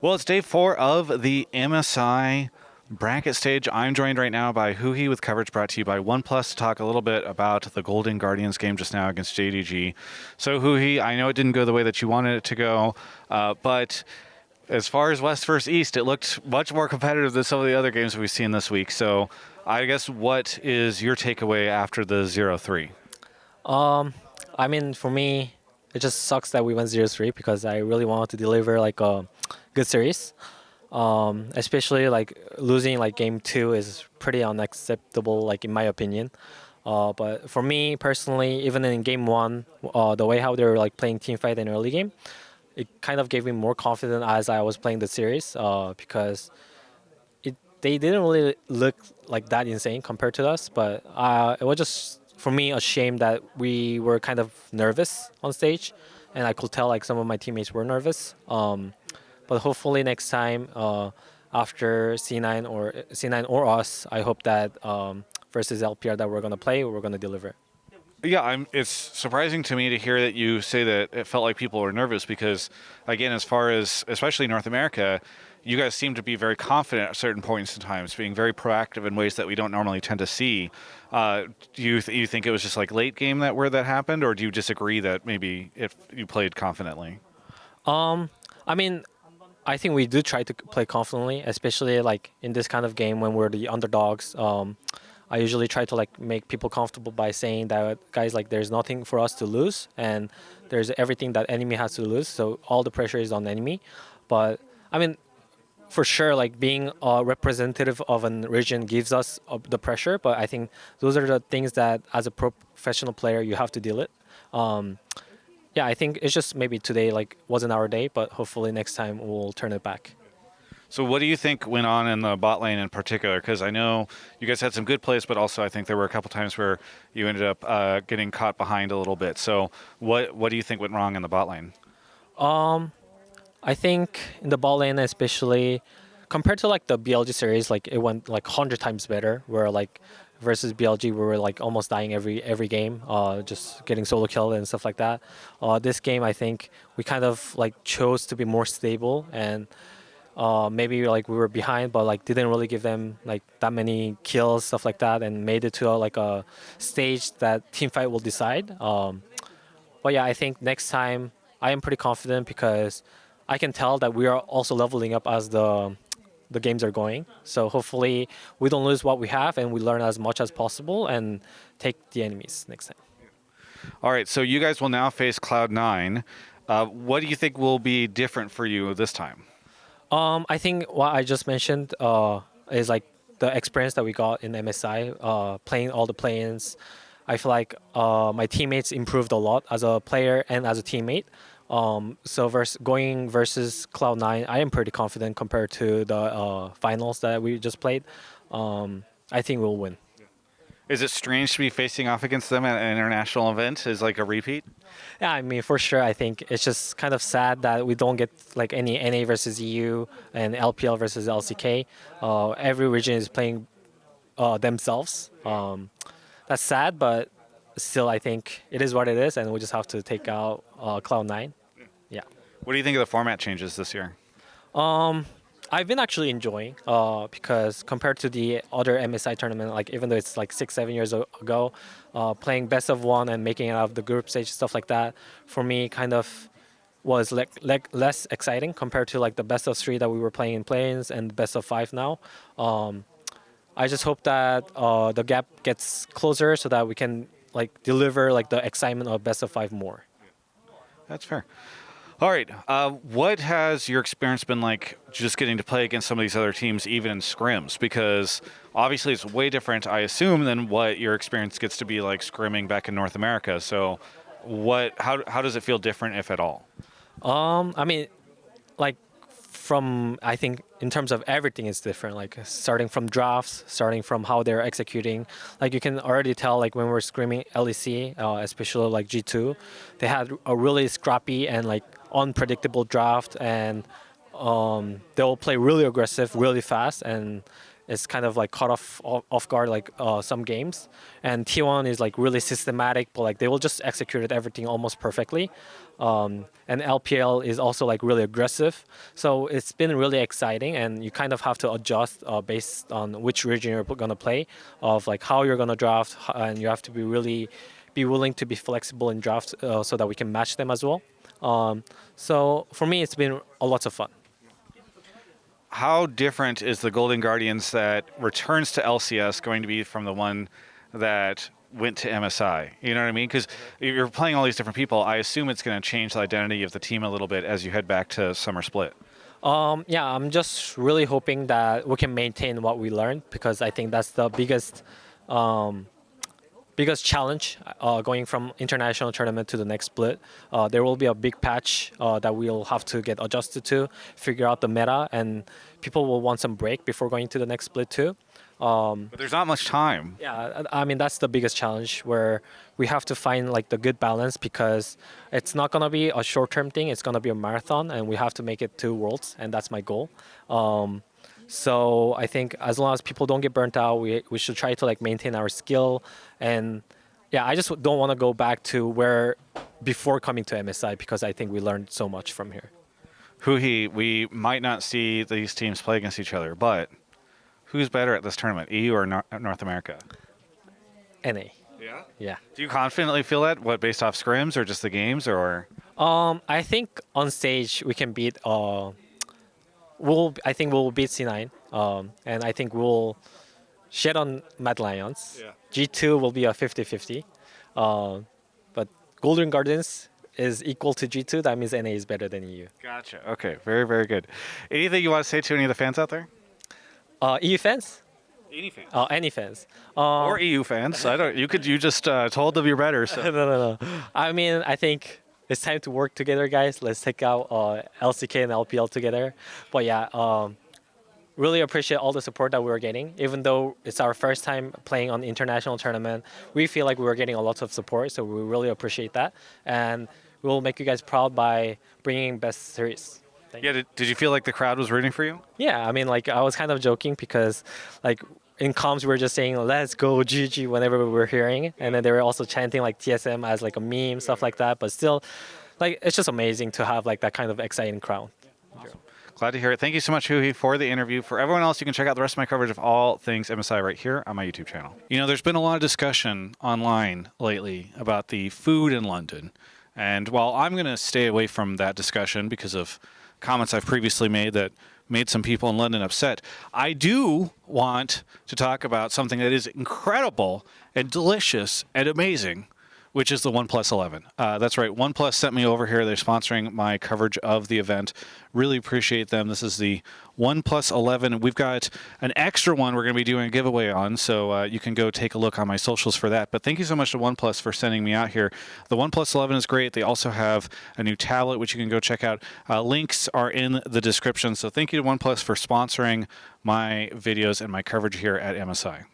Well, it's day 4 of the MSI bracket stage. I'm joined right now by Huhi with coverage brought to you by OnePlus to talk a little bit about the Golden Guardians game just now against JDG. So, Huhi, I know it didn't go the way that you wanted it to go, but as far as West versus East, it looked much more competitive than some of the other games we've seen this week. So, I guess what is your takeaway after the 0-3? For me, it just sucks that we went 0-3 because I really wanted to deliver like a good series. Especially like losing like game two is pretty unacceptable, like in my opinion. But for me personally, even in game one, the way how they were like playing team fight in early game, it kind of gave me more confidence as I was playing the series. Because they didn't really look like that insane compared to us, but it was just for me a shame that we were kind of nervous on stage, and I could tell like some of my teammates were nervous. But hopefully next time, after C9 or us, I hope that versus LPR that we're gonna play, we're gonna deliver. Yeah, it's surprising to me to hear that you say that it felt like people were nervous because, again, as far as especially North America, you guys seem to be very confident at certain points in times, being very proactive in ways that we don't normally tend to see. Do you think it was just like late game where that happened, or do you disagree that maybe if you played confidently? I mean, I think we do try to play confidently, especially like in this kind of game when we're the underdogs. I usually try to like make people comfortable by saying that guys, like there's nothing for us to lose and there's everything that enemy has to lose. So all the pressure is on enemy. But I mean, for sure, like being a representative of a region gives us the pressure. But I think those are the things that as a professional player you have to deal with. Yeah, I think it's just maybe today like wasn't our day, but hopefully next time we'll turn it back. So what do you think went on in the bot lane in particular? Because I know you guys had some good plays, but also I think there were a couple times where you ended up getting caught behind a little bit. So what do you think went wrong in the bot lane? I think in the ball lane, especially compared to like the BLG series, like it went like 100 times better. Where like versus BLG, we were like almost dying every game, just getting solo kill and stuff like that. This game, I think we kind of like chose to be more stable and maybe like we were behind, but like didn't really give them like that many kills, stuff like that, and made it to like a stage that team fight will decide. But yeah, I think next time I am pretty confident because I can tell that we are also leveling up as the games are going. So hopefully we don't lose what we have and we learn as much as possible and take the enemies next time. All right, so you guys will now face Cloud9. What do you think will be different for you this time? I think what I just mentioned is like the experience that we got in MSI, playing all the play-ins. I feel like my teammates improved a lot as a player and as a teammate. So going versus Cloud9, I am pretty confident compared to the finals that we just played. I think we'll win. Is it strange to be facing off against them at an international event as like a repeat? Yeah, I mean, for sure, I think it's just kind of sad that we don't get like any NA versus EU and LPL versus LCK. Every region is playing themselves. That's sad, but still, I think it is what it is, and we just have to take out Cloud9. Yeah. What do you think of the format changes this year? I've been actually enjoying because compared to the other MSI tournament, like even though it's like 6-7 years ago, playing best of one and making it out of the group stage, stuff like that, for me kind of was like less exciting compared to like the best of three that we were playing in play-ins and best of five now. I just hope that the gap gets closer so that we can like deliver like the excitement of best of five more. That's fair. All right. What has your experience been like just getting to play against some of these other teams, even in scrims? Because obviously it's way different, I assume, than what your experience gets to be like scrimming back in North America. So how does it feel different, if at all? I mean, like I think in terms of everything is different, like starting from drafts, starting from how they're executing. Like you can already tell like when we're screaming LEC, especially like G2, they had a really scrappy and like unpredictable draft, and they'll play really aggressive really fast, and is kind of like caught off guard like some games, and T1 is like really systematic, but like they will just execute everything almost perfectly. And LPL is also like really aggressive, so it's been really exciting, and you kind of have to adjust based on which region you're gonna play, of like how you're gonna draft, and you have to be willing to be flexible in draft so that we can match them as well. So for me, it's been a lot of fun. How different is the Golden Guardians that returns to LCS going to be from the one that went to MSI? You know what I mean? Because you're playing all these different people. I assume it's going to change the identity of the team a little bit as you head back to Summer Split. Yeah, I'm just really hoping that we can maintain what we learned, because I think that's the biggest challenge going from international tournament to the next split. There will be a big patch that we'll have to get adjusted to, figure out the meta, and people will want some break before going to the next split too. But there's not much time. Yeah, I mean that's the biggest challenge, where we have to find like the good balance, because it's not gonna be a short-term thing. It's gonna be a marathon, and we have to make it to Worlds, and that's my goal. So I think as long as people don't get burnt out, we should try to like maintain our skill, and yeah, I just don't want to go back to where before coming to MSI, because I think we learned so much from here. Huhi, we might not see these teams play against each other, but who's better at this tournament, EU or North America? NA. Yeah. Yeah. Do you confidently feel that? What, based off scrims or just the games, or? I think on stage we can beat. I think we'll beat C9. And I think we'll shed on Mad Lions. Yeah. G2 will be a 50-50. But Golden Gardens is equal to G2. That means NA is better than EU. Gotcha. Okay. Very, very good. Anything you want to say to any of the fans out there? EU fans? Any fans. Any fans? Or EU fans. I don't. You just told them you're better. So. No. I mean, I think it's time to work together, guys. Let's take out LCK and LPL together. But yeah, really appreciate all the support that we were getting. Even though it's our first time playing on the international tournament, we feel like we were getting a lot of support. So we really appreciate that, and we'll make you guys proud by bringing best series. Yeah. Did you feel like the crowd was rooting for you? Yeah, I mean, like I was kind of joking, because like in comms we were just saying "Let's go GG" whenever we were hearing, and then they were also chanting like TSM as like a meme, stuff like that. But still, like it's just amazing to have like that kind of exciting crowd. Awesome. Glad to hear it. Thank you so much, Huhi, for the interview. For everyone else, you can check out the rest of my coverage of all things MSI right here on my YouTube channel. You know, there's been a lot of discussion online lately about the food in London, and while I'm going to stay away from that discussion because of comments I've previously made that made some people in London upset, I do want to talk about something that is incredible and delicious and amazing, which is the OnePlus 11. That's right, OnePlus sent me over here. They're sponsoring my coverage of the event. Really appreciate them. This is the OnePlus 11. We've got an extra one we're going to be doing a giveaway on, so you can go take a look on my socials for that. But thank you so much to OnePlus for sending me out here. The OnePlus 11 is great. They also have a new tablet, which you can go check out. Links are in the description. So thank you to OnePlus for sponsoring my videos and my coverage here at MSI.